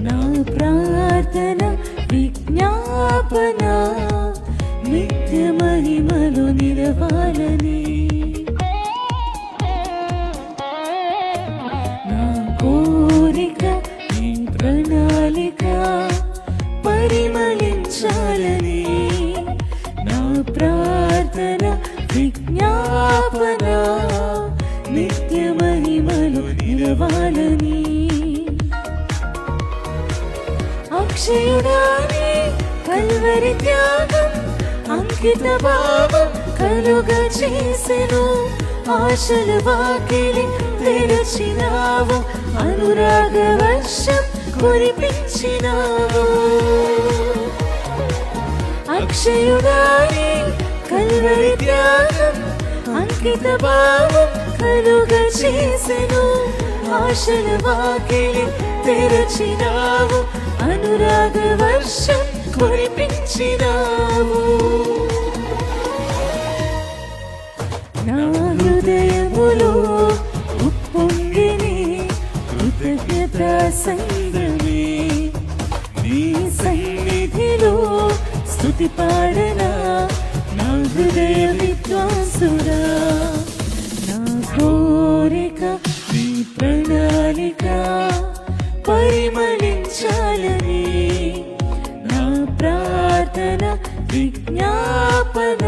నా ప్రార్థన విజ్ఞాపన నిత్య మహిమలో నిలవాలని. నా కోరిక నీ ప్రణాళిక పరిమళించాలని. నా ప్రార్థన విజ్ఞాపన నిత్య మహిమలో నిలవాలని. అక్షయుడాని కల్వరి త్యాగం అంకిత భావం కలుగ చేసెను. ఆశల వాకిలి తెరచినావు, అనురాగ వర్షం కురిపించినావు. అక్షయుడాని కల్వరి త్యాగం అంకిత భావం కలుగ చేసెను. ఆశల వాకిలి తెరచినావు, అనురాగ వర్షం కురిపించినావు. నా హృదయములో ఉప్పొంగిని కృతజ్ఞత సంద్రమే. నీ సన్నిధిలో స్తుతి పాడనా నా హృదయ విద్వాంసుడా. నా కోరిక నీ ప్రణాళిక పరిమళించాలని. నా ప్రార్థన విజ్ఞాపన